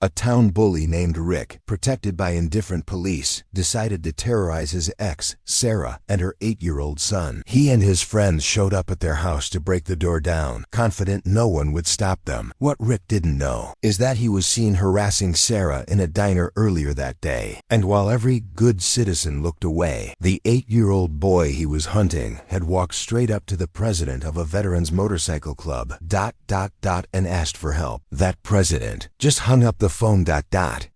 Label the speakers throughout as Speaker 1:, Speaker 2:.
Speaker 1: A town bully named Rick, protected by indifferent police, decided to terrorize his ex, Sarah, and her 8-year-old son. He and his friends showed up at their house to break the door down, confident no one would stop them. What Rick didn't know is that he was seen harassing Sarah in a diner earlier that day. And while every good citizen looked away, the 8-year-old boy he was hunting had walked straight up to the president of a veterans motorcycle club, and asked for help. That president just hung up the phone,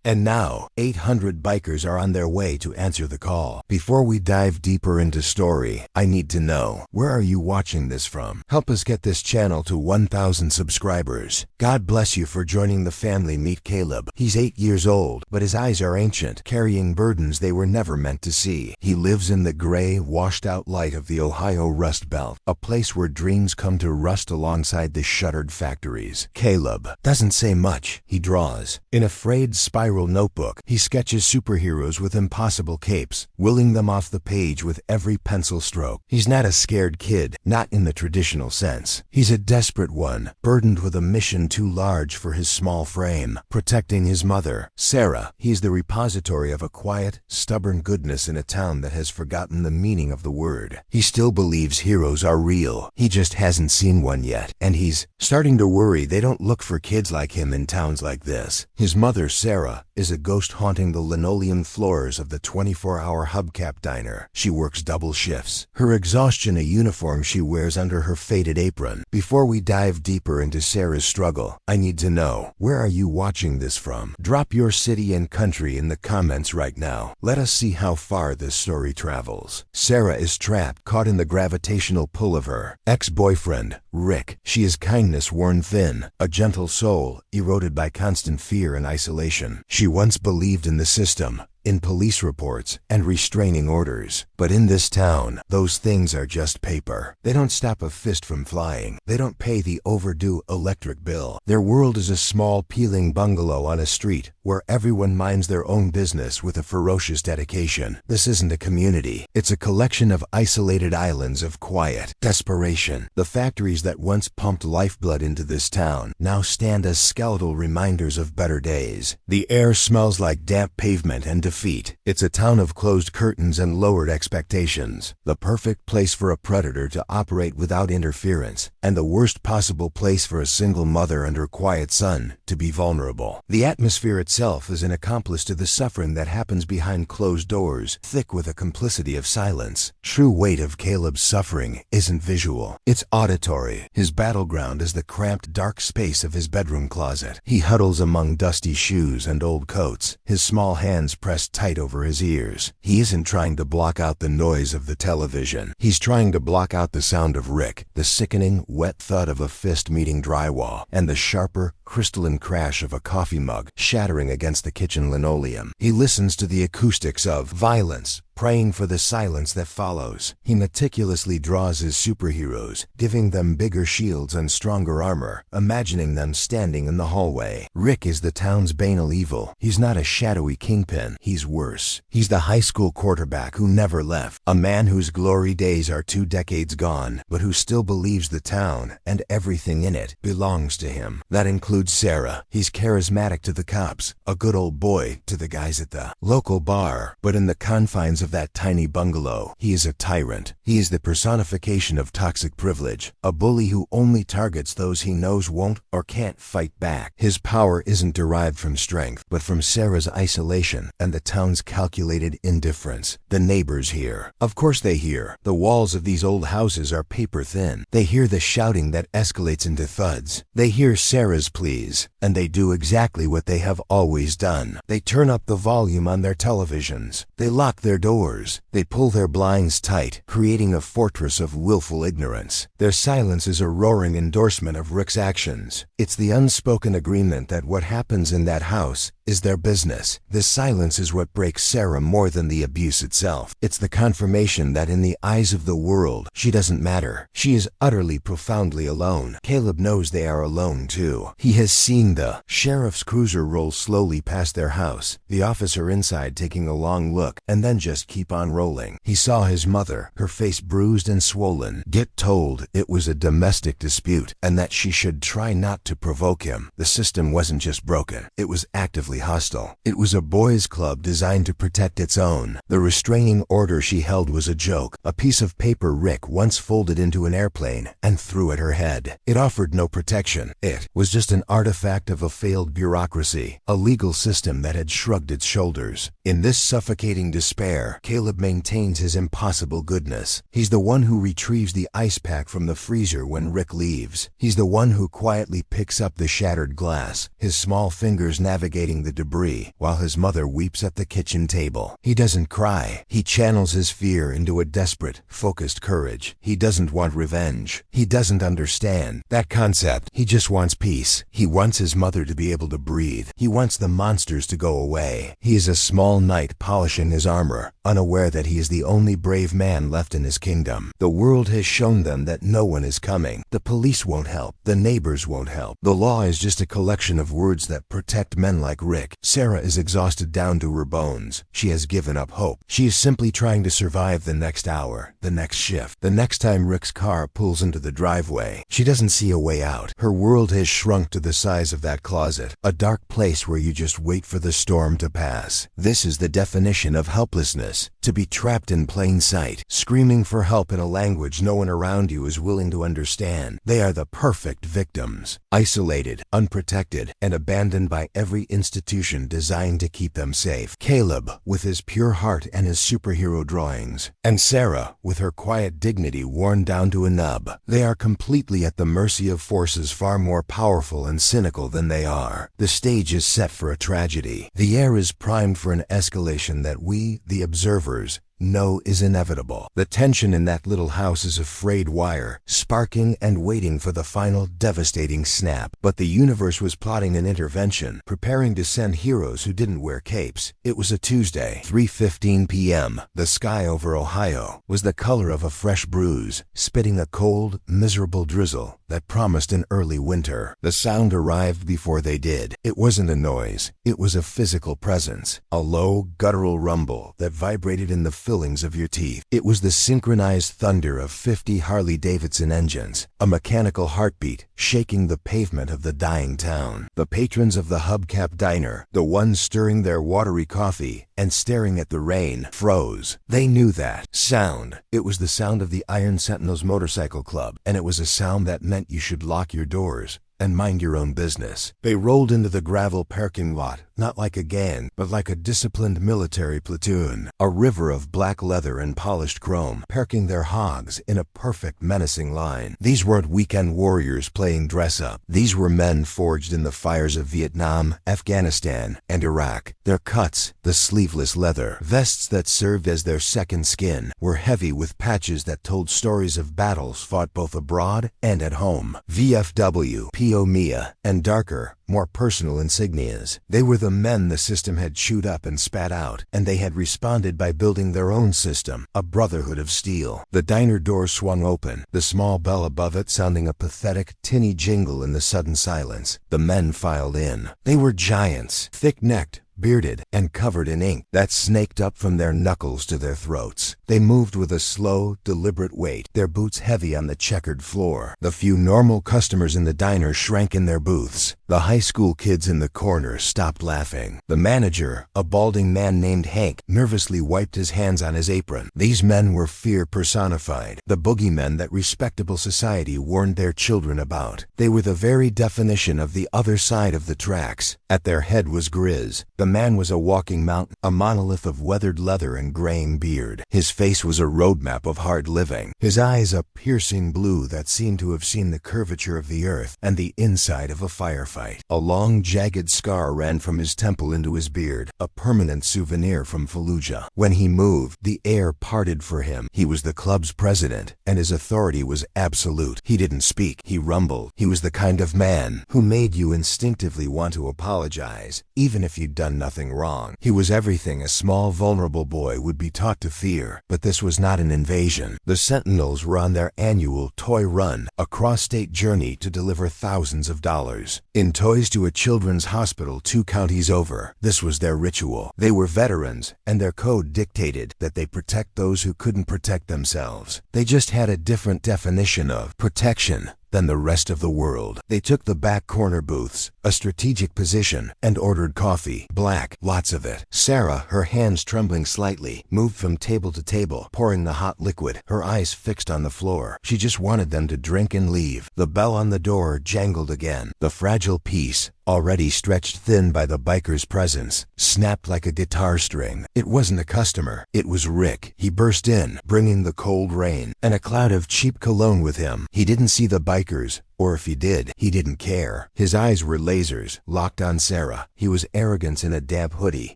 Speaker 1: and now 800 bikers are on their way to answer the call. Before we dive deeper into story, I need to know, where are you watching this from? Help us get this channel to 1,000 subscribers. God bless you for joining the family. Meet Caleb. He's 8 years old, but his eyes are ancient, carrying burdens they were never meant to see. He lives in the gray, washed-out light of the Ohio Rust Belt, a place where dreams come to rust alongside the shuttered factories. Caleb doesn't say much. He draws. In a frayed spiral notebook, he sketches superheroes with impossible capes, willing them off the page with every pencil stroke. He's not a scared kid, not in the traditional sense. He's a desperate one, burdened with a mission too large for his small frame, protecting his mother, Sarah. He's the repository of a quiet, stubborn goodness in a town that has forgotten the meaning of the word. He still believes heroes are real. He just hasn't seen one yet, and he's starting to worry they don't look for kids like him in towns like this. His mother, Sarah, is a ghost haunting the linoleum floors of the 24-hour hubcap diner. She works double shifts, her exhaustion a uniform she wears under her faded apron. Before we dive deeper into Sarah's struggle, I need to know, where are you watching this from? Drop your city and country in the comments right now. Let us see how far this story travels. Sarah is trapped, caught in the gravitational pull of her ex-boyfriend, Rick. She is kindness worn thin, a gentle soul eroded by constant fear and isolation. She once believed in the system, in police reports and restraining orders. But in this town, those things are just paper. They don't stop a fist from flying. They don't pay the overdue electric bill. Their world is a small, peeling bungalow on a street where everyone minds their own business with a ferocious dedication. This isn't a community. It's a collection of isolated islands of quiet desperation. The factories that once pumped lifeblood into this town now stand as skeletal reminders of better days. The air smells like damp pavement and defeat. It's a town of closed curtains and lowered expectations. The perfect place for a predator to operate without interference, and the worst possible place for a single mother and her quiet son to be vulnerable. The atmosphere itself is an accomplice to the suffering that happens behind closed doors, thick with a complicity of silence. True weight of Caleb's suffering isn't visual, it's auditory. His battleground is the cramped, dark space of his bedroom closet. He huddles among dusty shoes and old coats, his small hands pressed tight over his ears. He isn't trying to block out the noise of the television. He's trying to block out the sound of Rick, the sickening, wet thud of a fist meeting drywall, and the sharper, crystalline crash of a coffee mug shattering against the kitchen linoleum. He listens to the acoustics of violence, praying for the silence that follows. He meticulously draws his superheroes, giving them bigger shields and stronger armor, imagining them standing in the hallway. Rick is the town's banal evil. He's not a shadowy kingpin. He's worse. He's the high school quarterback who never left, a man whose glory days are 2 decades gone, but who still believes the town and everything in it belongs to him. That includes Sarah. He's charismatic to the cops, a good old boy to the guys at the local bar, but in the confines of that tiny bungalow, he is a tyrant. He is the personification of toxic privilege, a bully who only targets those he knows won't or can't fight back. His power isn't derived from strength, but from Sarah's isolation and the town's calculated indifference. The neighbors hear. Of course they hear. The walls of these old houses are paper thin. They hear the shouting that escalates into thuds. They hear Sarah's pleas, and they do exactly what they have always done. They turn up the volume on their televisions. They lock their doors. They pull their blinds tight, creating a fortress of willful ignorance. Their silence is a roaring endorsement of Rick's actions. It's the unspoken agreement that what happens in that house is their business. This silence is what breaks Sarah more than the abuse itself. It's the confirmation that in the eyes of the world, she doesn't matter. She is utterly, profoundly alone. Caleb knows they are alone too. He has seen the sheriff's cruiser roll slowly past their house, the officer inside taking a long look, and then just keep on rolling. He saw his mother, her face bruised and swollen, get told it was a domestic dispute and that she should try not to provoke him. The system wasn't just broken, it was actively hostile. It was a boys' club designed to protect its own. The restraining order she held was a joke, a piece of paper Rick once folded into an airplane and threw at her head. It offered no protection. It was just an artifact of a failed bureaucracy, a legal system that had shrugged its shoulders. In this suffocating despair, Caleb maintains his impossible goodness. He's the one who retrieves the ice pack from the freezer when Rick leaves. He's the one who quietly picks up the shattered glass, his small fingers navigating the debris, while his mother weeps at the kitchen table. He doesn't cry. He channels his fear into a desperate, focused courage. He doesn't want revenge. He doesn't understand that concept. He just wants peace. He wants his mother to be able to breathe. He wants the monsters to go away. He is a small knight polishing his armor, unaware that he is the only brave man left in his kingdom. The world has shown them that no one is coming. The police won't help. The neighbors won't help. The law is just a collection of words that protect men like Rick. Sarah is exhausted down to her bones. She has given up hope. She is simply trying to survive the next hour, the next shift, the next time Rick's car pulls into the driveway. She doesn't see a way out. Her world has shrunk to the size of that closet, a dark place where you just wait for the storm to pass. This is the definition of helplessness, to be trapped in plain sight, screaming for help in a language no one around you is willing to understand. They are the perfect victims, isolated, unprotected, and abandoned by every institution designed to keep them safe. Caleb, with his pure heart and his superhero drawings, and Sarah, with her quiet dignity worn down to a nub. They are completely at the mercy of forces far more powerful and cynical than they are. The stage is set for a tragedy. The air is primed for an escalation that we, the observers, know is inevitable. The tension in that little house is a frayed wire, sparking and waiting for the final devastating snap. But the universe was plotting an intervention, preparing to send heroes who didn't wear capes. It was a Tuesday, 3:15 p.m. The sky over Ohio was the color of a fresh bruise, spitting a cold, miserable drizzle that promised an early winter. The sound arrived before they did. It wasn't a noise. It was a physical presence, a low, guttural rumble that vibrated in the fillings of your teeth. It was the synchronized thunder of 50 Harley-Davidson engines, a mechanical heartbeat shaking the pavement of the dying town. The patrons of the Hubcap Diner, the ones stirring their watery coffee and staring at the rain, froze. They knew that sound. It was the sound of the Iron Sentinels Motorcycle Club, and it was a sound that meant you should lock your doors and mind your own business. They rolled into the gravel parking lot, not like a gang, but like a disciplined military platoon, a river of black leather and polished chrome, parking their hogs in a perfect menacing line. These weren't weekend warriors playing dress-up. These were men forged in the fires of Vietnam, Afghanistan, and Iraq. Their cuts, the sleeveless leather vests that served as their second skin, were heavy with patches that told stories of battles fought both abroad and at home. VFW, Mia, and darker, more personal insignias. They were the men the system had chewed up and spat out, and they had responded by building their own system, a brotherhood of steel. The diner door swung open, the small bell above it sounding a pathetic, tinny jingle in the sudden silence. The men filed in. They were giants, thick-necked, bearded, and covered in ink that snaked up from their knuckles to their throats. They moved with a slow, deliberate weight, their boots heavy on the checkered floor. The few normal customers in the diner shrank in their booths. The high school kids in the corner stopped laughing. The manager, a balding man named Hank, nervously wiped his hands on his apron. These men were fear personified, the boogeymen that respectable society warned their children about. They were the very definition of the other side of the tracks. At their head was Grizz. The man was a walking mountain, a monolith of weathered leather and graying beard. His face was a roadmap of hard living. His eyes a piercing blue that seemed to have seen the curvature of the earth and the inside of a firefight. A long, jagged scar ran from his temple into his beard, a permanent souvenir from Fallujah. When he moved, the air parted for him. He was the club's president, and his authority was absolute. He didn't speak. He rumbled. He was the kind of man who made you instinctively want to apologize, even if you'd done done nothing wrong. He was everything a small, vulnerable boy would be taught to fear. But this was not an invasion. The Sentinels were on their annual toy run, a cross-state journey to deliver thousands of dollars in toys to a children's hospital 2 counties over. This was their ritual. They were veterans, and their code dictated that they protect those who couldn't protect themselves. They just had a different definition of protection than the rest of the world. They took the back corner booths, a strategic position, and ordered coffee. Black, lots of it. Sarah, her hands trembling slightly, moved from table to table, pouring the hot liquid, her eyes fixed on the floor. She just wanted them to drink and leave. The bell on the door jangled again. The fragile piece, already stretched thin by the biker's presence, snapped like a guitar string. It wasn't a customer. It was Rick. He burst in, bringing the cold rain and a cloud of cheap cologne with him. He didn't see the bikers, or if he did, he didn't care. His eyes were lasers, locked on Sarah. He was arrogance in a damp hoodie,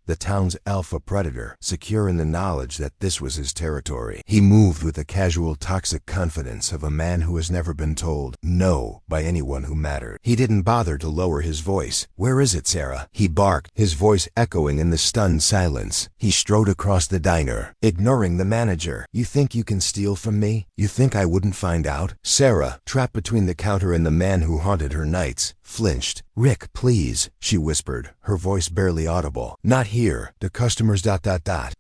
Speaker 1: the town's alpha predator, secure in the knowledge that this was his territory. He moved with the casual, toxic confidence of a man who has never been told no by anyone who mattered. He didn't bother to lower his voice. "Where is it, Sarah?" he barked, his voice echoing in the stunned silence. He strode across the diner, ignoring the manager. "You think you can steal from me? You think I wouldn't find out?" Sarah, trapped between the counter and the man who haunted her nights, flinched. "Rick, please," she whispered, her voice barely audible. "Not here. The customers ...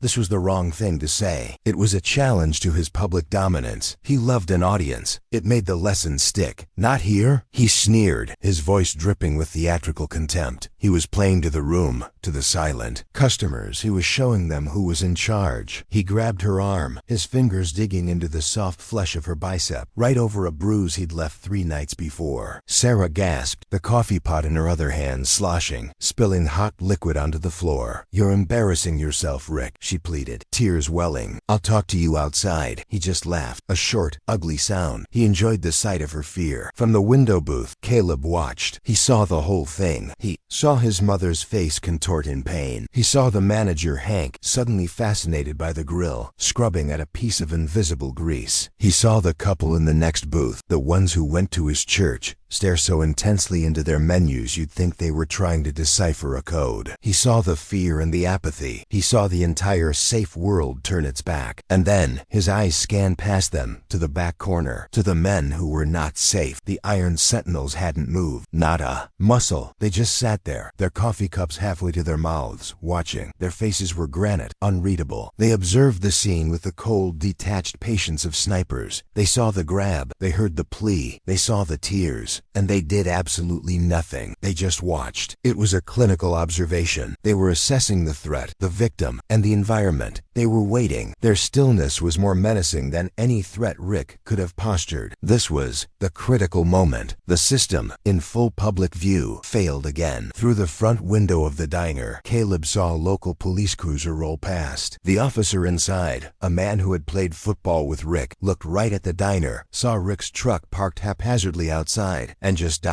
Speaker 1: This was the wrong thing to say. It was a challenge to his public dominance. He loved an audience. It made the lesson stick. "Not here?" he sneered, his voice dripping with theatrical contempt. He was playing to the room, to the silent customers. He was showing them who was in charge. He grabbed her arm, his fingers digging into the soft flesh of her bicep, right over a bruise he'd left 3 nights before. Sarah gasped, the coffee pot in her other hand sloshing, spilling hot liquid onto the floor. "You're embarrassing yourself, Rick," she pleaded, tears welling. "I'll talk to you outside." He just laughed, a short, ugly sound. He enjoyed the sight of her fear. From the window booth, Caleb watched. He saw the whole thing. He saw his mother's face contort in pain. He saw the manager, Hank, suddenly fascinated by the grill, scrubbing at a piece of invisible grease. He saw the couple in the next booth, the ones who went to his church, stare so intensely into their menus you'd think they were trying to decipher a code. He saw the fear and the apathy. He saw the entire safe world turn its back. And then, his eyes scanned past them, to the back corner, to the men who were not safe. The iron sentinels hadn't moved. Not a muscle. They just sat there, their coffee cups halfway to their mouths, watching. Their faces were granite, unreadable. They observed the scene with the cold, detached patience of snipers. They saw the grab. They heard the plea. They saw the tears. And they did absolutely nothing. They just watched. It was a clinical observation. They were assessing the threat, the victim, and the environment. They were waiting. Their stillness was more menacing than any threat Rick could have postured. This was the critical moment. The system, in full public view, failed again. Through the front window of the diner, Caleb saw a local police cruiser roll past. The officer inside, a man who had played football with Rick, looked right at the diner, saw Rick's truck parked haphazardly outside, and just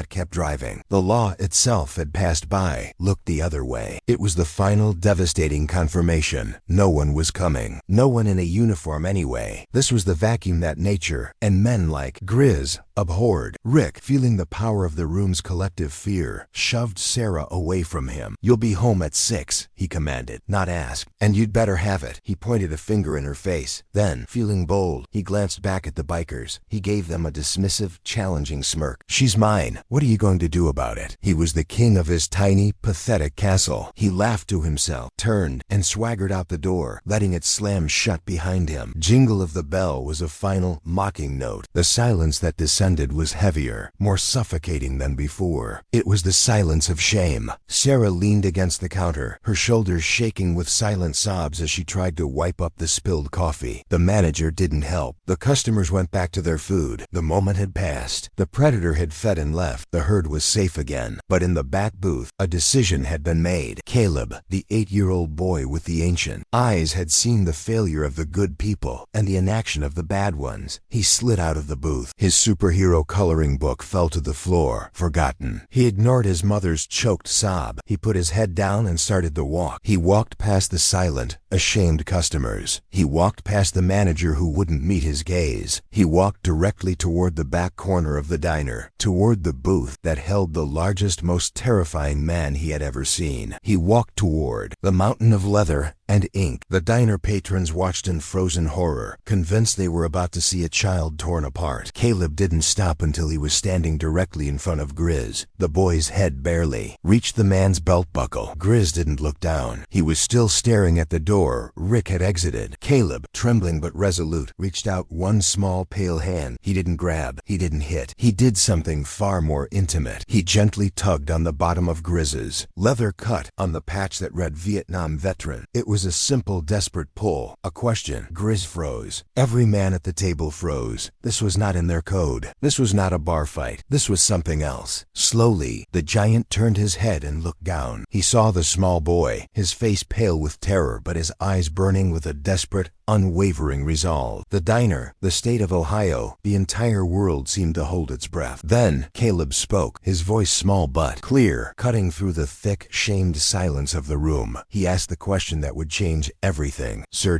Speaker 1: kept driving. The law itself had passed by, looked the other way. It was the final devastating confirmation. No one was coming. No one in a uniform anyway. This was the vacuum that nature, and men like Grizz, abhorred. Rick, feeling the power of the room's collective fear, shoved Sarah away from him. "You'll be home at 6, he commanded, not asked. "And you'd better have it." He pointed a finger in her face. Then, feeling bold, he glanced back at the bikers. He gave them a dismissive, challenging smirk. "She's mine. What are you going to do about it?" He was the king of his tiny, pathetic castle. He laughed to himself, turned, and swaggered out the door, letting it slam shut behind him. Jingle of the bell was a final, mocking note. The silence that descended was heavier, more suffocating than before. It was the silence of shame. Sarah leaned against the counter, her shoulders shaking with silent sobs as she tried to wipe up the spilled coffee. The manager didn't help. The customers went back to their food. The moment had passed. The predator had fed and left. The herd was safe again. But in the back booth, a decision had been made. Caleb, the 8-year-old boy with the ancient eyes, had seen the failure of the good people and the inaction of the bad ones. He slid out of the booth, his superhero superhero coloring book fell to the floor, forgotten. He ignored his mother's choked sob. He put his head down and started the walk. He walked past the silent, ashamed customers. He walked past the manager who wouldn't meet his gaze. He walked directly toward the back corner of the diner, toward the booth that held the largest, most terrifying man he had ever seen. He walked toward the mountain of leather and ink. The diner patrons watched in frozen horror, convinced they were about to see a child torn apart. Caleb didn't stop until he was standing directly in front of Grizz. The boy's head barely reached the man's belt buckle. Grizz didn't look down. He was still staring at the door Rick had exited. Caleb, trembling but resolute, reached out one small pale hand. He didn't grab. He didn't hit. He did something far more intimate. He gently tugged on the bottom of Grizz's leather cut on the patch that read Vietnam Veteran. It was a simple, desperate pull. A question. Grizz froze. Every man at the table froze. This was not in their code. This was not a bar fight. This was something else. Slowly, the giant turned his head and looked down. He saw the small boy, his face pale with terror but his eyes burning with a desperate, unwavering resolve. The diner, the state of Ohio, the entire world seemed to hold its breath. Then Caleb spoke, his voice small but clear, cutting through the thick, shamed silence of the room. He asked the question that would change everything. Sir ...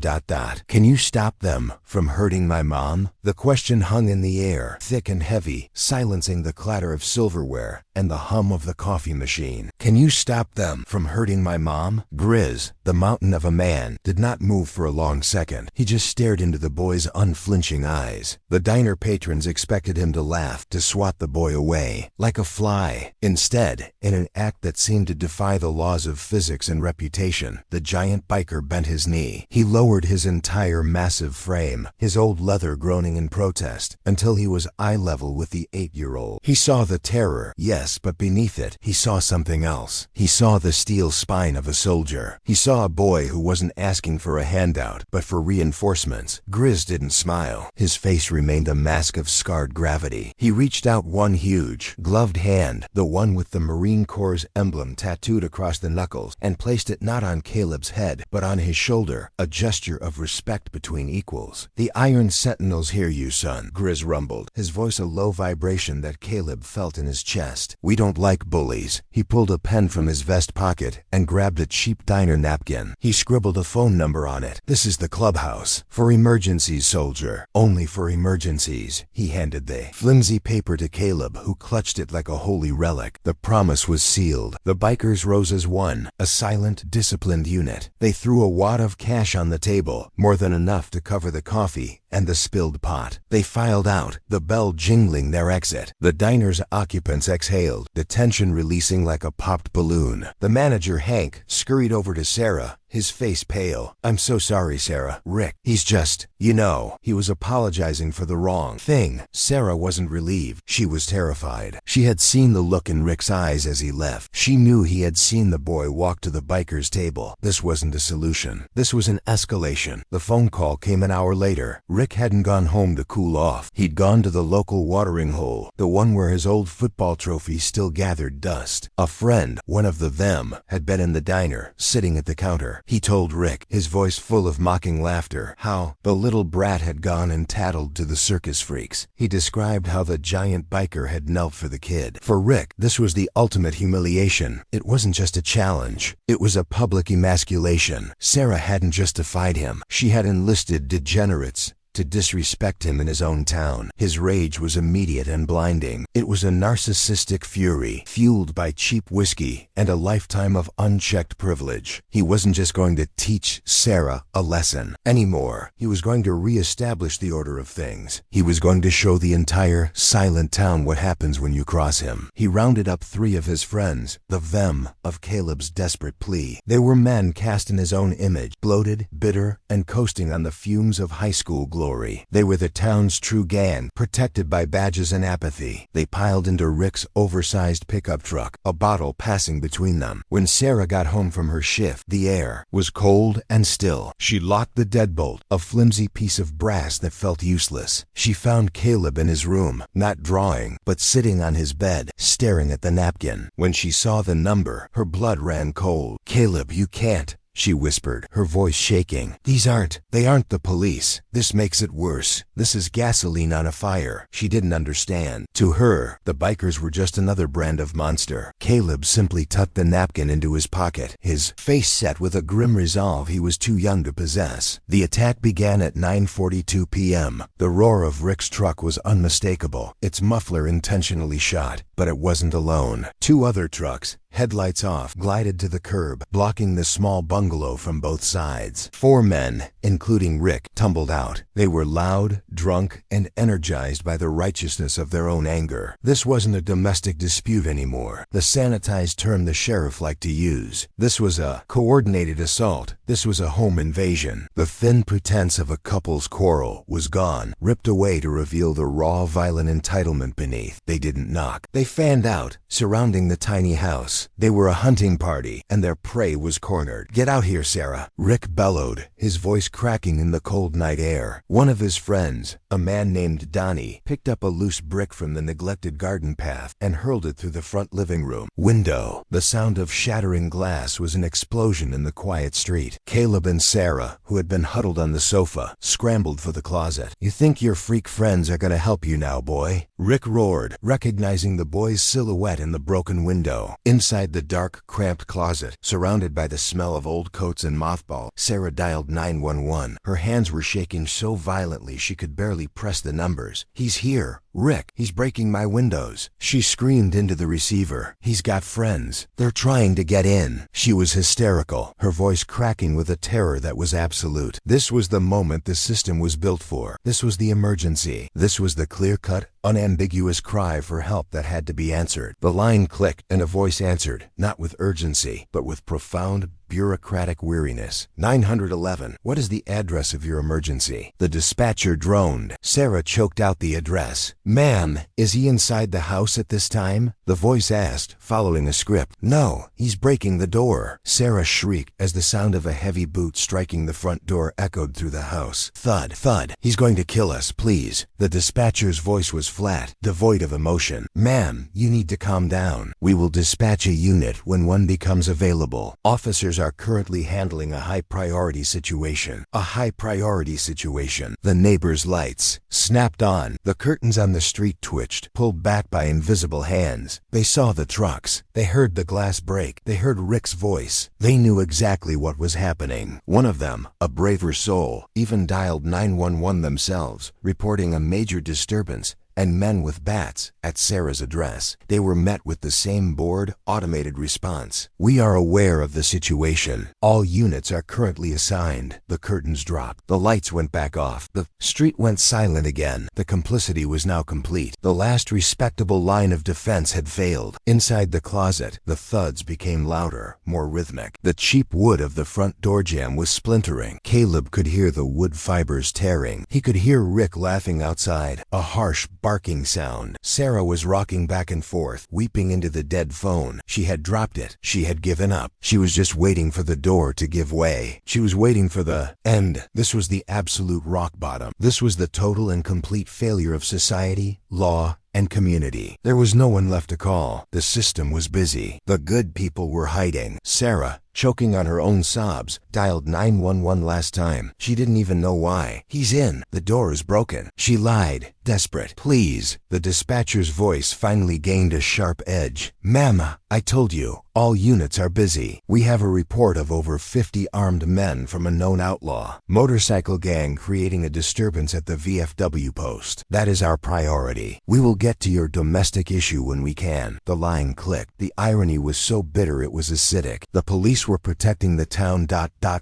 Speaker 1: Can you stop them from hurting my mom? The question hung in the air, thick and heavy, silencing the clatter of silverware and the hum of the coffee machine. Can you stop them from hurting my mom? Grizz, the mountain of a man, did not move for a long second. He just stared into the boy's unflinching eyes. The diner patrons expected him to laugh, to swat the boy away, like a fly. Instead, in an act that seemed to defy the laws of physics and reputation, the giant biker bent his knee. He lowered his entire massive frame, his old leather groaning in protest, until he was eye level with the 8-year-old. He saw the terror, yes, but beneath it, he saw something else. He saw the steel spine of a soldier. He saw a boy who wasn't asking for a handout, but for reinforcements. Grizz didn't smile. His face remained a mask of scarred gravity. He reached out one huge, gloved hand, the one with the Marine Corps' emblem tattooed across the knuckles, and placed it not on Caleb's head, but on his shoulder, a gesture of respect between equals. The Iron Sentinels hear you, son, Grizz rumbled, his voice a low vibration that Caleb felt in his chest. We don't like bullies. He pulled a pen from his vest pocket and grabbed a cheap diner napkin. He scribbled a phone number on it. This is the clubhouse. For emergencies, soldier. Only for emergencies. He handed the flimsy paper to Caleb, who clutched it like a holy relic. The promise was sealed. The bikers rose as one, a silent, disciplined unit. They threw a wad of cash on the table, more than enough to cover the coffee and the spilled pot. They filed out, the bell jingling their exit. The diner's occupants exhaled, the tension releasing like a popped balloon. The manager, Hank, scurried over to Sarah, his face pale. I'm so sorry, Sarah. Rick, he's just, he was apologizing for the wrong thing. Sarah wasn't relieved. She was terrified. She had seen the look in Rick's eyes as he left. She knew he had seen the boy walk to the biker's table. This wasn't a solution. This was an escalation. The phone call came an hour later. Rick hadn't gone home to cool off. He'd gone to the local watering hole, the one where his old football trophy still gathered dust. A friend, one of them, had been in the diner, sitting at the counter. He told Rick, his voice full of mocking laughter, how the little brat had gone and tattled to the circus freaks. He described how the giant biker had knelt for the kid. For Rick, this was the ultimate humiliation. It wasn't just a challenge. It was a public emasculation. Sarah hadn't just defied him. She had enlisted degenerates to disrespect him in his own town. His rage was immediate and blinding. It was a narcissistic fury, fueled by cheap whiskey and a lifetime of unchecked privilege. He wasn't just going to teach Sarah a lesson anymore. He was going to reestablish the order of things. He was going to show the entire silent town what happens when you cross him. He rounded up 3 of his friends, the them of Caleb's desperate plea. They were men cast in his own image, bloated, bitter, and coasting on the fumes of high school glory. They were the town's true gang, protected by badges and apathy. They piled into Rick's oversized pickup truck, a bottle passing between them. When Sarah got home from her shift, the air was cold and still. She locked the deadbolt, a flimsy piece of brass that felt useless. She found Caleb in his room, not drawing, but sitting on his bed, staring at the napkin. When she saw the number, her blood ran cold. Caleb, you can't. she whispered, her voice shaking. They aren't the police. This makes it worse. This is gasoline on a fire. She didn't understand. To her, the bikers were just another brand of monster. Caleb simply tucked the napkin into his pocket, his face set with a grim resolve he was too young to possess. The attack began at 9:42 p.m. The roar of Rick's truck was unmistakable, its muffler intentionally shot. But it wasn't alone. Two other trucks, headlights off, glided to the curb, blocking the small bungalow from both sides. 4 men, including Rick, tumbled out. They were loud, drunk, and energized by the righteousness of their own anger. This wasn't a domestic dispute anymore, the sanitized term the sheriff liked to use. This was a coordinated assault. This was a home invasion. The thin pretense of a couple's quarrel was gone, ripped away to reveal the raw, violent entitlement beneath. They didn't knock. They fanned out, surrounding the tiny house. They were a hunting party, and their prey was cornered. "Get out here, Sarah," Rick bellowed, his voice cracking in the cold night air. One of his friends, a man named Donnie, picked up a loose brick from the neglected garden path and hurled it through the front living room window. The sound of shattering glass was an explosion in the quiet street. Caleb and Sarah, who had been huddled on the sofa, scrambled for the closet. "You think your freak friends are gonna help you now, boy?" Rick roared, recognizing the boy's silhouette in the broken window. Inside the dark, cramped closet, surrounded by the smell of old coats and mothballs, Sarah dialed 911. Her hands were shaking so violently she could barely press the numbers. "He's here. Rick, he's breaking my windows." She screamed into the receiver. "He's got friends. They're trying to get in." She was hysterical, her voice cracking with a terror that was absolute. This was the moment the system was built for. This was the emergency. This was the clear-cut, unambiguous cry for help that had to be answered. The line clicked, and a voice answered, not with urgency, but with profound, bureaucratic weariness. 911. "What is the address of your emergency?" The dispatcher droned. Sarah choked out the address. "Ma'am, is he inside the house at this time?" the voice asked, following a script. "No, he's breaking the door." Sarah shrieked as the sound of a heavy boot striking the front door echoed through the house. Thud, thud. "He's going to kill us, please." The dispatcher's voice was flat, devoid of emotion. "Ma'am, you need to calm down. We will dispatch a unit when one becomes available. Officers are currently handling a high-priority situation." A high-priority situation. The neighbor's lights snapped on. The curtains on the street twitched, pulled back by invisible hands. They saw the trucks. They heard the glass break. They heard Rick's voice. They knew exactly what was happening. One of them, a braver soul, even dialed 911 themselves, reporting a major disturbance and men with bats at Sarah's address. They were met with the same bored, automated response. "We are aware of the situation. All units are currently assigned." The curtains dropped. The lights went back off. The street went silent again. The complicity was now complete. The last respectable line of defense had failed. Inside the closet, the thuds became louder, more rhythmic. The cheap wood of the front door jamb was splintering. Caleb could hear the wood fibers tearing. He could hear Rick laughing outside, a harsh barking sound. Sarah was rocking back and forth, weeping into the dead phone. She had dropped it. She had given up. She was just waiting for the door to give way. She was waiting for the end. This was the absolute rock bottom. This was the total and complete failure of society, law, and community. There was no one left to call. The system was busy. The good people were hiding. Sarah, choking on her own sobs, dialed 911 last time. She didn't even know why. "He's in. The door is broken." She lied, desperate. "Please." The dispatcher's voice finally gained a sharp edge. "Ma'am, I told you, all units are busy. We have a report of over 50 armed men from a known outlaw motorcycle gang creating a disturbance at the VFW post. That is our priority. We will get to your domestic issue when we can." The line clicked. The irony was so bitter it was acidic. The police were protecting the town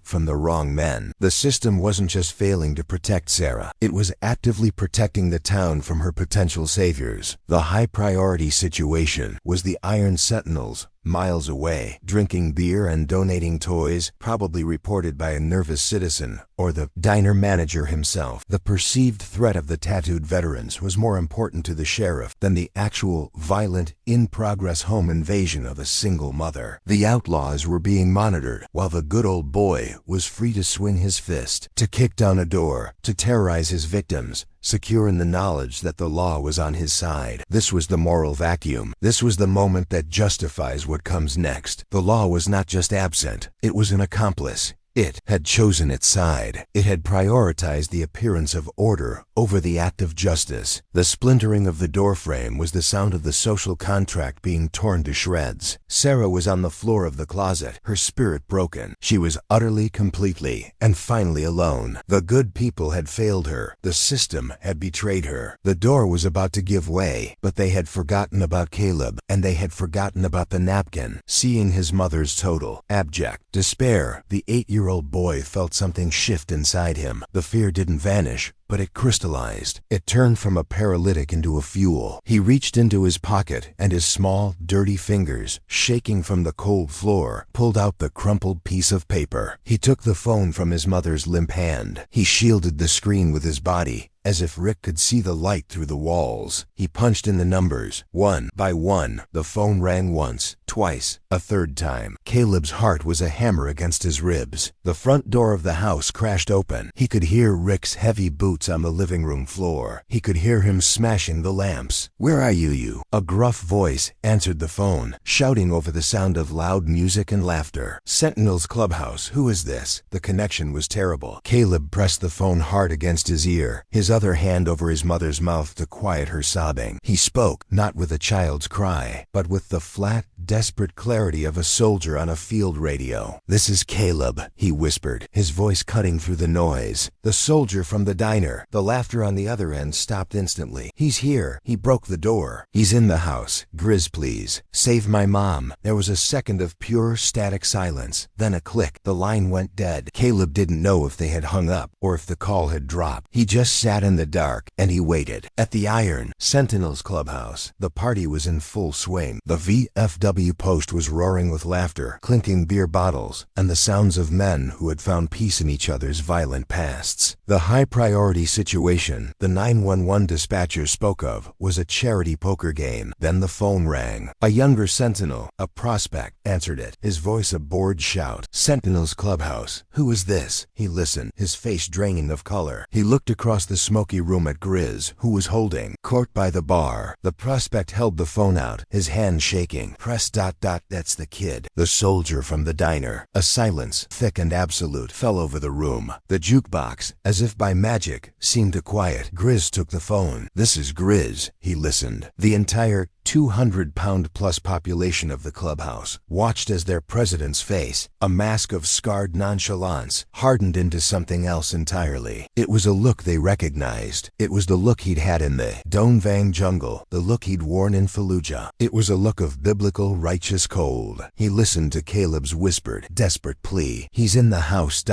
Speaker 1: from the wrong men. The system wasn't just failing to protect Sarah. It was actively protecting the town from her potential saviors. The high-priority situation was the Iron Sentinels, miles away, drinking beer and donating toys, probably reported by a nervous citizen, or the diner manager himself. The perceived threat of the tattooed veterans was more important to the sheriff than the actual, violent, in-progress home invasion of a single mother. The outlaws were being monitored, while the good old boy was free to swing his fist, to kick down a door, to terrorize his victims, secure in the knowledge that the law was on his side. This was the moral vacuum. This was the moment that justifies what comes next. The law was not just absent, it was an accomplice. It had chosen its side. It had prioritized the appearance of order over the act of justice. The splintering of the doorframe was the sound of the social contract being torn to shreds. Sarah was on the floor of the closet, her spirit broken. She was utterly, completely, and finally alone. The good people had failed her. The system had betrayed her. The door was about to give way, but they had forgotten about Caleb, and they had forgotten about the napkin. Seeing his mother's total, abject despair, the 8-year-old boy felt something shift inside him. The fear didn't vanish, but it crystallized. It turned from a paralytic into a fuel. He reached into his pocket, and his small, dirty fingers, shaking from the cold floor, pulled out the crumpled piece of paper. He took the phone from his mother's limp hand. He shielded the screen with his body, as if Rick could see the light through the walls. He punched in the numbers, one by one. The phone rang once, twice, a third time. Caleb's heart was a hammer against his ribs. The front door of the house crashed open. He could hear Rick's heavy boots on the living room floor. He could hear him smashing the lamps. "Where are you?" A gruff voice answered the phone, shouting over the sound of loud music and laughter. "Sentinel's Clubhouse. Who is this?" The connection was terrible. Caleb pressed the phone hard against his ear, his other hand over his mother's mouth to quiet her sobbing. He spoke, not with a child's cry, but with the flat, desperate clarity of a soldier on a field radio. "This is Caleb," he whispered, his voice cutting through the noise. "The soldier from the diner." The laughter on the other end stopped instantly. "He's here. He broke the door. He's in the house. Grizz, please. Save my mom." There was a second of pure, static silence, then a click. The line went dead. Caleb didn't know if they had hung up or if the call had dropped. He just sat in the dark, and he waited. At the Iron, Sentinel's Clubhouse, the party was in full swing. The VFW post was roaring with laughter, clinking beer bottles, and the sounds of men who had found peace in each other's violent pasts. The high-priority situation the 911 dispatcher spoke of was a charity poker game. Then the phone rang. A younger sentinel, a prospect, answered it, his voice a bored shout. "Sentinel's Clubhouse. Who is this?" He listened, his face draining of color. He looked across the smoky room at Grizz, who was holding court by the bar. The prospect held the phone out, his hand shaking. "Press ... That's the kid." The soldier from the diner. A silence, thick and absolute, fell over the room. The jukebox, as if by magic, seemed to quiet. Grizz took the phone. "This is Grizz." He listened. The entire 200-pound-plus population of the clubhouse watched as their president's face, a mask of scarred nonchalance, hardened into something else entirely. It was a look they recognized. It was the look he'd had in the Don Vang jungle, the look he'd worn in Fallujah. It was a look of biblical righteous cold. He listened to Caleb's whispered, desperate plea. "He's in the house ...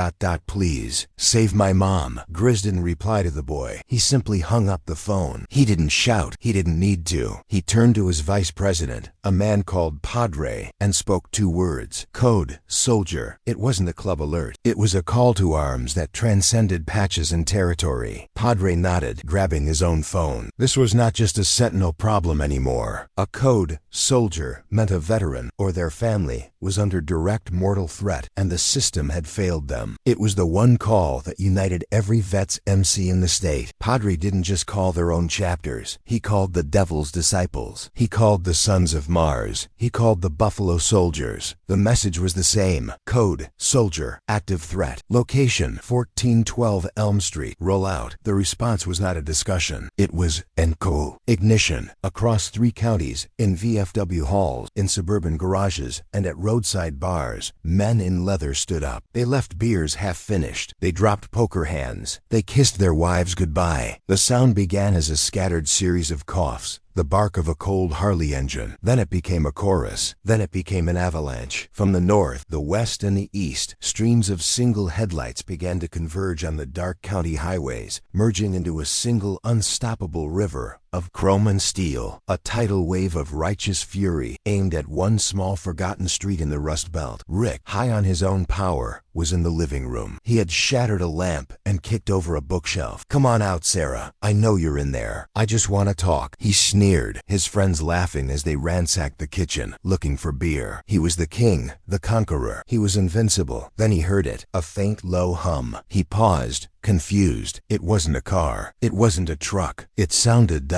Speaker 1: Please, save my mom." Grizz didn't reply to the boy. He simply hung up the phone. He didn't shout. He didn't need to. He turned to his vice president, a man called Padre, and spoke 2 words. Code, soldier. It wasn't a club alert. It was a call to arms that transcended patches and territory. Padre nodded, grabbing his own phone. This was not just a Sentinel problem anymore. A code, soldier, meant a veteran, or their family, was under direct mortal threat, and the system had failed them. It was the one call that united every vet's MC in the state. Padre didn't just call their own chapters. He called the Devil's Disciples. He called the Sons of Mars. He called the Buffalo Soldiers. The message was the same. Code, soldier, active threat. Location, 1412 Elm Street. Roll out. The response was not a discussion. It was ENCO. Ignition. Across 3 counties, in VFW halls, in suburban garages, and at roadside bars, men in leather stood up. They left beers half-finished. They dropped poker hands. They kissed their wives goodbye. The sound began as a scattered series of coughs, the bark of a cold Harley engine. Then it became a chorus. Then it became an avalanche. From the north, the west, and the east, streams of single headlights began to converge on the dark county highways, merging into a single unstoppable river of chrome and steel, a tidal wave of righteous fury aimed at one small forgotten street in the Rust Belt. Rick, high on his own power, was in the living room. He had shattered a lamp and kicked over a bookshelf. "Come on out, Sarah. I know you're in there. I just want to talk." He sneered, his friends laughing as they ransacked the kitchen, looking for beer. He was the king, the conqueror. He was invincible. Then he heard it, a faint, low hum. He paused, confused. It wasn't a car. It wasn't a truck. It sounded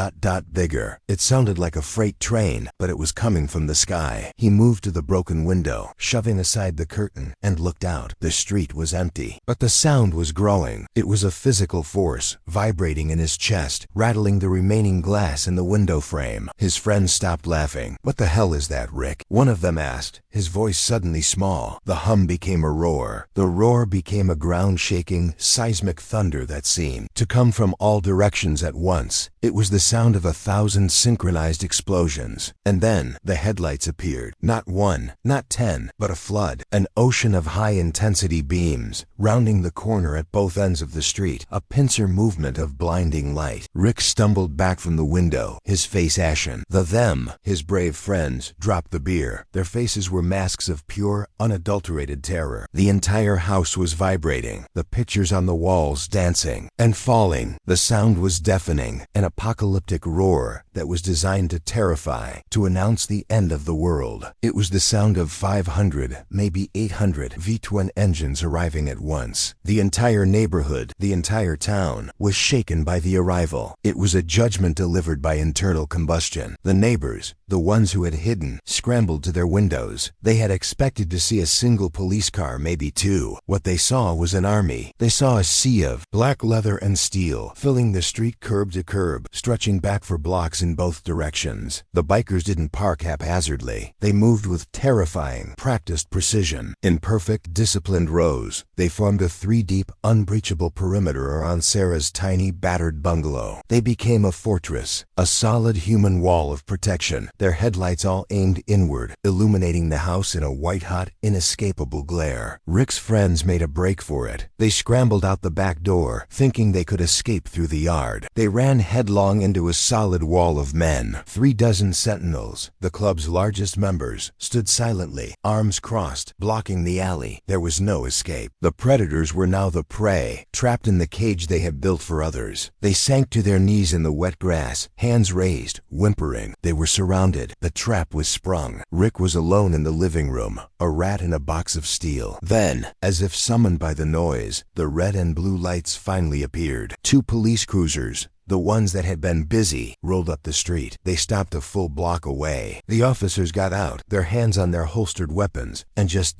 Speaker 1: bigger. It sounded like a freight train, but it was coming from the sky. He moved to the broken window, shoving aside the curtain, and looked out. The street was empty, but the sound was growing. It was a physical force, vibrating in his chest, rattling the remaining glass in the window frame. His friends stopped laughing. "What the hell is that, Rick?" one of them asked, his voice suddenly small. The hum became a roar. The roar became a ground-shaking, seismic thunder that seemed to come from all directions at once. It was the sound of 1,000 synchronized explosions. And then the headlights appeared. Not one, not 10, but a flood, an ocean of high-intensity beams, rounding the corner at both ends of the street, a pincer movement of blinding light. Rick stumbled back from the window, his face ashen. Them, his brave friends, dropped the beer. Their faces were masks of pure, unadulterated terror. The entire house was vibrating, the pictures on the walls dancing and falling. The sound was deafening, an apocalyptic roar that was designed to terrify, to announce the end of the world. It was the sound of 500, maybe 800 V-twin engines arriving at once. The entire neighborhood, the entire town, was shaken by the arrival. It was a judgment delivered by internal combustion. The neighbors, the ones who had hidden, scrambled to their windows. They had expected to see a single police car, maybe two. What they saw was an army. They saw a sea of black leather and steel, filling the street curb to curb, stretching back for blocks in both directions. The bikers didn't park haphazardly. They moved with terrifying, practiced precision. In perfect, disciplined rows, they formed a 3-deep, unbreachable perimeter around Sarah's tiny, battered bungalow. They became a fortress, a solid human wall of protection, their headlights all aimed inward, illuminating the house in a white-hot, inescapable glare. Rick's friends made a break for it. They scrambled out the back door, thinking they could escape through the yard. They ran headlong into a solid wall of men. 36 sentinels, the club's largest members, stood silently, arms crossed, blocking the alley. There was no escape. The predators were now the prey, trapped in the cage they had built for others. They sank to their knees in the wet grass, hands raised, whimpering. They were surrounded. The trap was sprung. Rick was alone in the living room, a rat in a box of steel. Then, as if summoned by the noise, the red and blue lights finally appeared. 2 police cruisers, the ones that had been busy, rolled up the street. They stopped a full block away. The officers got out, their hands on their holstered weapons, and just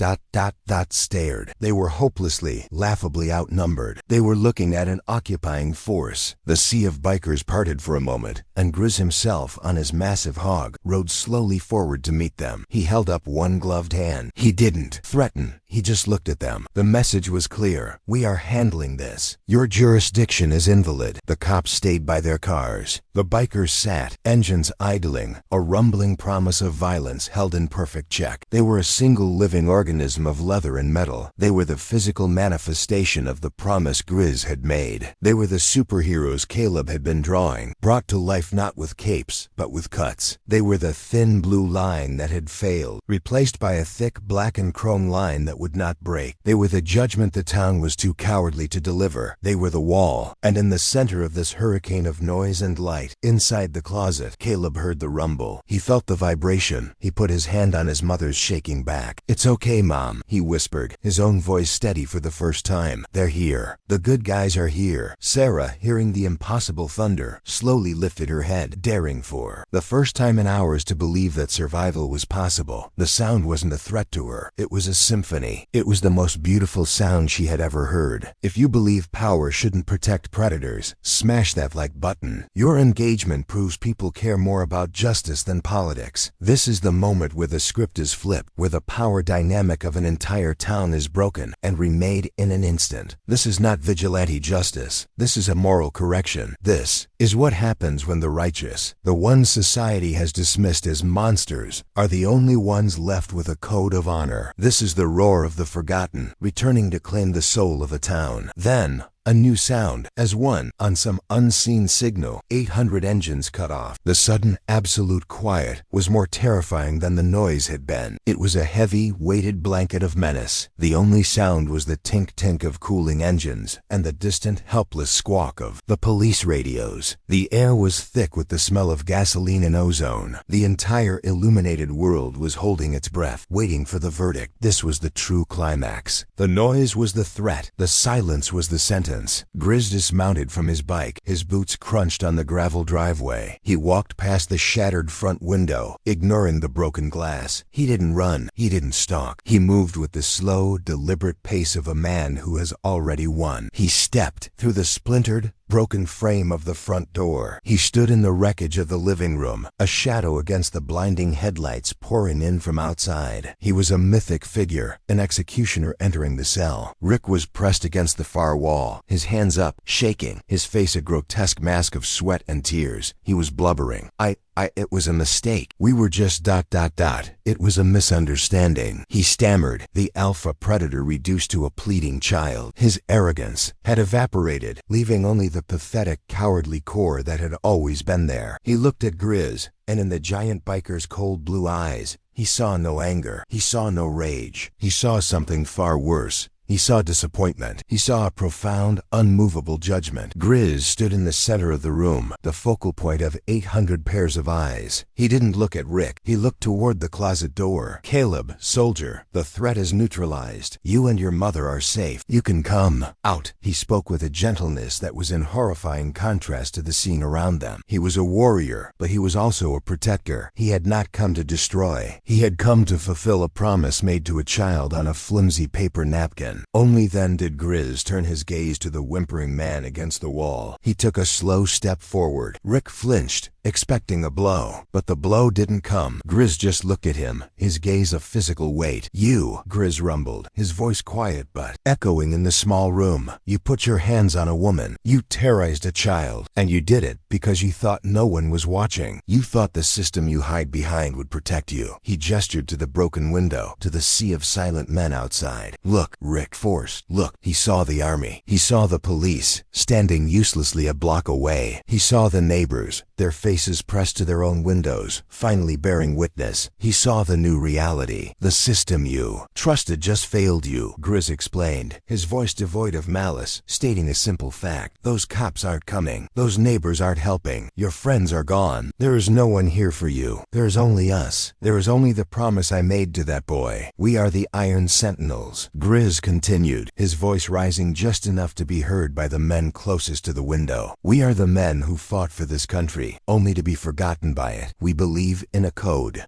Speaker 1: stared. They were hopelessly, laughably outnumbered. They were looking at an occupying force. The sea of bikers parted for a moment, and Grizz himself, on his massive hog, rode slowly forward to meet them. He held up one gloved hand. He didn't threaten. He just looked at them. The message was clear. "We are handling this. Your jurisdiction is invalid." The cops stayed by their cars. The bikers sat, engines idling, a rumbling promise of violence held in perfect check. They were a single living organism of leather and metal. They were the physical manifestation of the promise Grizz had made. They were the superheroes Caleb had been drawing, brought to life not with capes, but with cuts. They were the thin blue line that had failed, replaced by a thick black and chrome line that would not break. They were the judgment the town was too cowardly to deliver. They were the wall. And in the center of this hurricane of noise and light, inside the closet, Caleb heard the rumble. He felt the vibration. He put his hand on his mother's shaking back. "It's okay, Mom," he whispered, his own voice steady for the first time. "They're here. The good guys are here." Sarah, hearing the impossible thunder, slowly lifted her head, daring for the first time in hours to believe that survival was possible. The sound wasn't a threat to her. It was a symphony. It was the most beautiful sound she had ever heard. If you believe power shouldn't protect predators, smash that like button. Your engagement proves people care more about justice than politics. This is the moment where the script is flipped, where the power dynamic of an entire town is broken and remade in an instant. This is not vigilante justice. This is a moral correction. This is what happens when the righteous, the ones society has dismissed as monsters, are the only ones left with a code of honor. This is the roar of the forgotten, returning to claim the soul of a town. Then, a new sound, as one, on some unseen signal, 800 engines cut off. The sudden, absolute quiet was more terrifying than the noise had been. It was a heavy, weighted blanket of menace. The only sound was the tink-tink of cooling engines, and the distant, helpless squawk of the police radios. The air was thick with the smell of gasoline and ozone. The entire illuminated world was holding its breath, waiting for the verdict. This was the true climax. The noise was the threat. The silence was the sentence. distance. Grizz dismounted from his bike. His boots crunched on the gravel driveway. He walked past the shattered front window, ignoring the broken glass. He didn't run. He didn't stalk. He moved with the slow, deliberate pace of a man who has already won. He stepped through the splintered, broken frame of the front door. He stood in the wreckage of the living room, a shadow against the blinding headlights pouring in from outside. He was a mythic figure, an executioner entering the cell. Rick was pressed against the far wall, his hands up, shaking, his face a grotesque mask of sweat and tears. He was blubbering. It was a mistake. We were just ... It was a misunderstanding. He stammered, the alpha predator reduced to a pleading child. His arrogance had evaporated, leaving only the pathetic, cowardly core that had always been there. He looked at Grizz, and in the giant biker's cold blue eyes, he saw no anger. He saw no rage. He saw something far worse. He saw disappointment. He saw a profound, unmovable judgment. Grizz stood in the center of the room, the focal point of 800 pairs of eyes. He didn't look at Rick. He looked toward the closet door. "Caleb, soldier, the threat is neutralized. You and your mother are safe. You can come out." He spoke with a gentleness that was in horrifying contrast to the scene around them. He was a warrior, but he was also a protector. He had not come to destroy. He had come to fulfill a promise made to a child on a flimsy paper napkin. Only then did Grizz turn his gaze to the whimpering man against the wall. He took a slow step forward. Rick flinched, expecting a blow. But the blow didn't come. Grizz just looked at him, his gaze a physical weight. "You," Grizz rumbled, his voice quiet but echoing in the small room. "You put your hands on a woman. You terrorized a child. And you did it because you thought no one was watching. You thought the system you hide behind would protect you." He gestured to the broken window, to the sea of silent men outside. "Look," Rick forced. "Look." He saw the army. He saw the police, standing uselessly a block away. He saw the neighbors, their faces pressed to their own windows, finally bearing witness. He saw the new reality. "The system you trusted just failed you," Grizz explained, his voice devoid of malice, stating a simple fact. "Those cops aren't coming. Those neighbors aren't helping. Your friends are gone. There is no one here for you. There is only us. There is only the promise I made to that boy. We are the Iron Sentinels." Grizz continued, his voice rising just enough to be heard by the men closest to the window. "We are the men who fought for this country, only to be forgotten by it. We believe in a code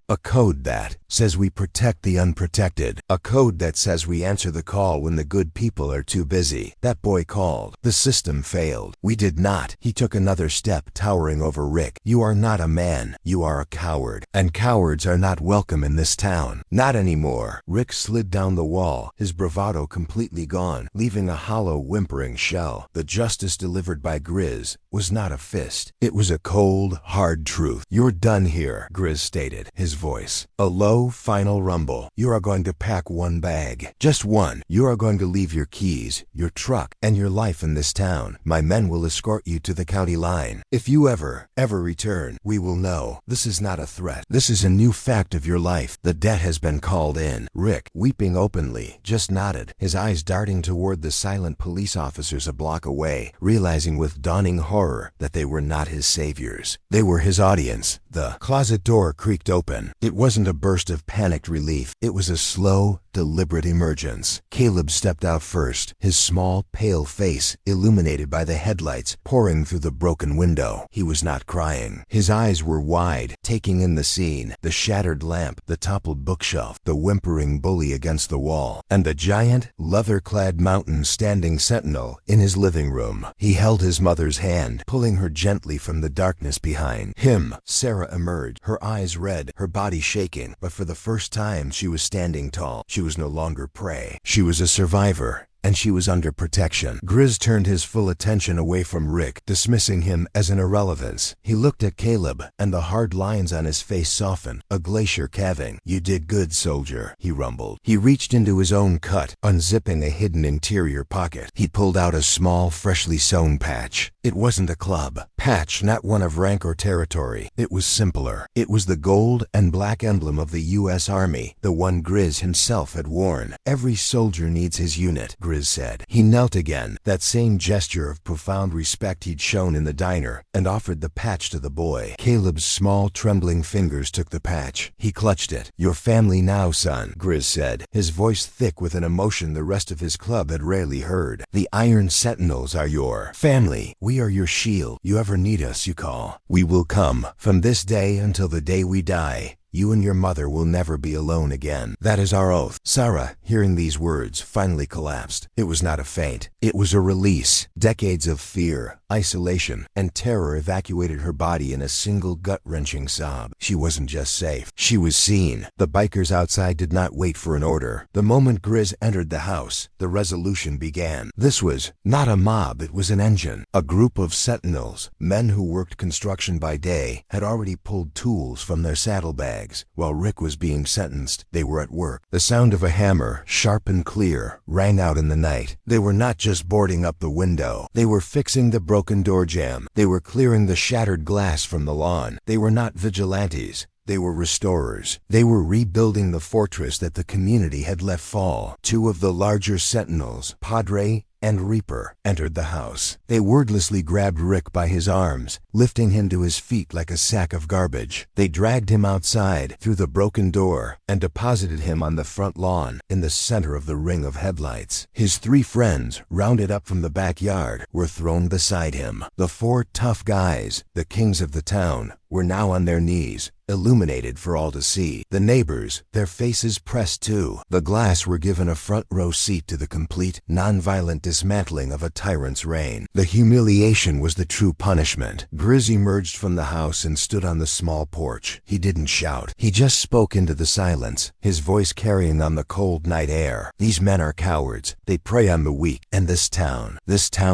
Speaker 1: that says we protect the unprotected, a code that says we answer the call when the good people are too busy. That boy called. The system failed. We did not." He took another step, towering over Rick. "You are not a man. You are a coward. And cowards are not welcome in this town. Not anymore." Rick slid down the wall, his bravado completely gone, leaving a hollow, whimpering shell. The justice delivered by Grizz was not a fist. It was a cold, hard truth. "You're done here," Grizz stated, his voice a low, final rumble. "You are going to pack one bag. Just one. You are going to leave your keys, your truck, and your life in this town. My men will escort you to the county line. If you ever return, we will know. This is not a threat. This is a new fact of your life. The debt has been called in." Rick, weeping openly, just nodded, his eyes darting toward the silent police officers a block away, realizing with dawning horror that they were not his saviors. They were his audience. The closet door creaked open. It wasn't a burst of panicked relief. It was a slow, deliberate emergence. Caleb stepped out first, his small, pale face illuminated by the headlights pouring through the broken window. He was not crying. His eyes were wide, taking in the scene, the shattered lamp, the toppled bookshelf, the whimpering bully against the wall, and the giant, leather-clad mountain standing sentinel in his living room. He held his mother's hand, pulling her gently from the darkness behind him. Sarah emerged, her eyes red, her body shaking, but for the first time she was standing tall. She was no longer prey. She was a survivor, and she was under protection. Grizz turned his full attention away from Rick, dismissing him as an irrelevance. He looked at Caleb, and the hard lines on his face softened, a glacier calving. "You did good, soldier," he rumbled. He reached into his own cut, unzipping a hidden interior pocket. He pulled out a small, freshly sewn patch. It wasn't a club patch, not one of rank or territory. It was simpler. It was the gold and black emblem of the U.S. Army, the one Grizz himself had worn. Every soldier needs his unit, Grizz said. He knelt again, that same gesture of profound respect he'd shown in the diner, and offered the patch to the boy. Caleb's small, trembling fingers took the patch. He clutched it. "Your family now, son," Grizz said, his voice thick with an emotion the rest of his club had rarely heard. "The Iron Sentinels are your family. We are your shield. You ever need us, you call. We will come. From this day until the day we die, you and your mother will never be alone again. That is our oath." Sarah, hearing these words, finally collapsed. It was not a faint. It was a release. Decades of fear, isolation, and terror evacuated her body in a single gut-wrenching sob. She wasn't just safe. She was seen. The bikers outside did not wait for an order. The moment Grizz entered the house, the resolution began. This was not a mob, it was an engine. A group of sentinels, men who worked construction by day, had already pulled tools from their saddlebags. While Rick was being sentenced, they were at work. The sound of a hammer, sharp and clear, rang out in the night. They were not just boarding up the window. They were fixing the broken door jamb. They were clearing the shattered glass from the lawn. They were not vigilantes. They were restorers. They were rebuilding the fortress that the community had left fall. Two of the larger sentinels, Padre and Reaper, entered the house. They wordlessly grabbed Rick by his arms, lifting him to his feet like a sack of garbage. They dragged him outside, through the broken door, and deposited him on the front lawn, in the center of the ring of headlights. His three friends, rounded up from the backyard, were thrown beside him. The four tough guys, the kings of the town, were now on their knees, illuminated for all to see. The neighbors, their faces pressed to the glass, were given a front row seat to the complete, non-violent dismantling of a tyrant's reign. The humiliation was the true punishment. Grizz emerged from the house and stood on the small porch. He didn't shout. He just spoke into the silence, his voice carrying on the cold night air. "These men are cowards. They prey on the weak. And this town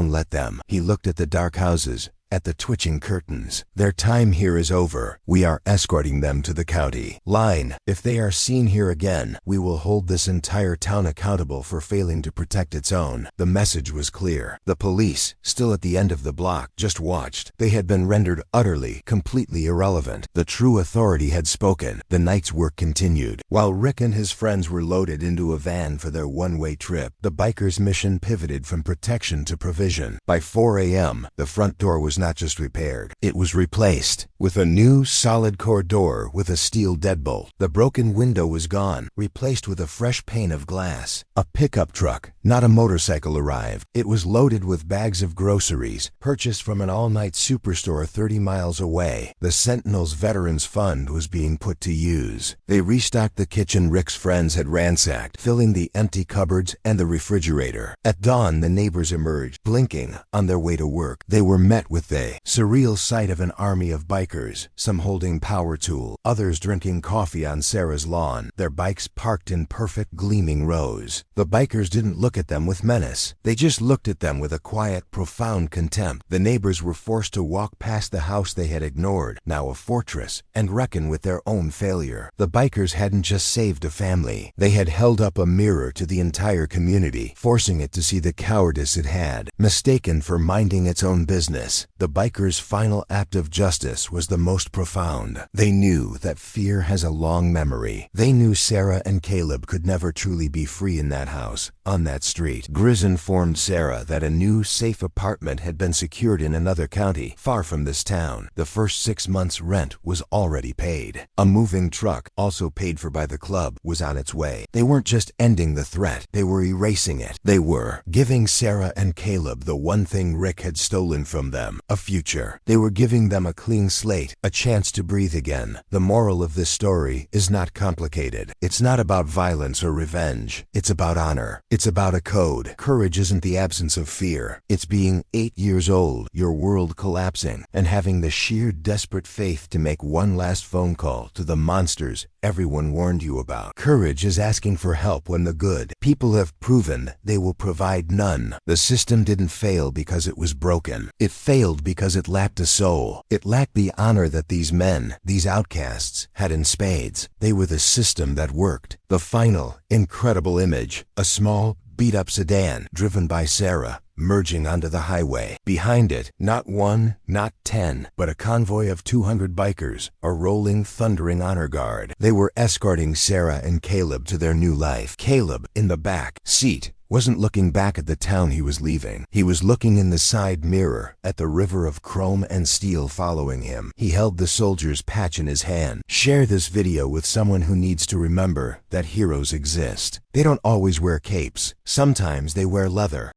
Speaker 1: let them." He looked at the dark houses, at the twitching curtains. "Their time here is over. We are escorting them to the county line. If they are seen here again, we will hold this entire town accountable for failing to protect its own." The message was clear. The police, still at the end of the block, just watched. They had been rendered utterly, completely irrelevant. The true authority had spoken. The night's work continued. While Rick and his friends were loaded into a van for their one-way trip, the bikers' mission pivoted from protection to provision. By 4 a.m., the front door was not just repaired, it was replaced with a new solid core door with a steel deadbolt. The broken window was gone, replaced with a fresh pane of glass. A pickup truck, not a motorcycle, arrived. It was loaded with bags of groceries, purchased from an all-night superstore 30 miles away. The Sentinels Veterans Fund was being put to use. They restocked the kitchen Rick's friends had ransacked, filling the empty cupboards and the refrigerator. At dawn, the neighbors emerged, blinking, on their way to work. They were met with the surreal sight of an army of bikers, some holding power tool, others drinking coffee on Sarah's lawn, their bikes parked in perfect gleaming rows. The bikers didn't look at them with menace. They just looked at them with a quiet, profound contempt. The neighbors were forced to walk past the house they had ignored, now a fortress, and reckon with their own failure. The bikers hadn't just saved a family. They had held up a mirror to the entire community, forcing it to see the cowardice it had, mistaken for minding its own business. The bikers' final act of justice was the most profound. They knew that fear has a long memory. They knew Sarah and Caleb could never truly be free in that house, on that street. Grizz informed Sarah that a new, safe apartment had been secured in another county, far from this town. The first 6 months' rent was already paid. A moving truck, also paid for by the club, was on its way. They weren't just ending the threat, they were erasing it. They were giving Sarah and Caleb the one thing Rick had stolen from them, a future. They were giving them a clean slate, a chance to breathe again. The moral of this story is not complicated. It's not about violence or revenge. It's about honor. It's about a code. Courage isn't the absence of fear. It's being 8 years old, your world collapsing, and having the sheer desperate faith to make one last phone call to the monsters everyone warned you about. Courage is asking for help when the good people have proven they will provide none. The system didn't fail because it was broken. It failed because it lacked a soul. It lacked the honor that these men, these outcasts, had in spades. They were the system that worked. The final, incredible image, a small, beat-up sedan driven by Sarah, merging onto the highway. Behind it, not one, not 10, but a convoy of 200 bikers, a rolling, thundering honor guard. They were escorting Sarah and Caleb to their new life. Caleb, in the back seat, wasn't looking back at the town he was leaving. He was looking in the side mirror at the river of chrome and steel following him. He held the soldier's patch in his hand. Share this video with someone who needs to remember that heroes exist. They don't always wear capes. Sometimes they wear leather.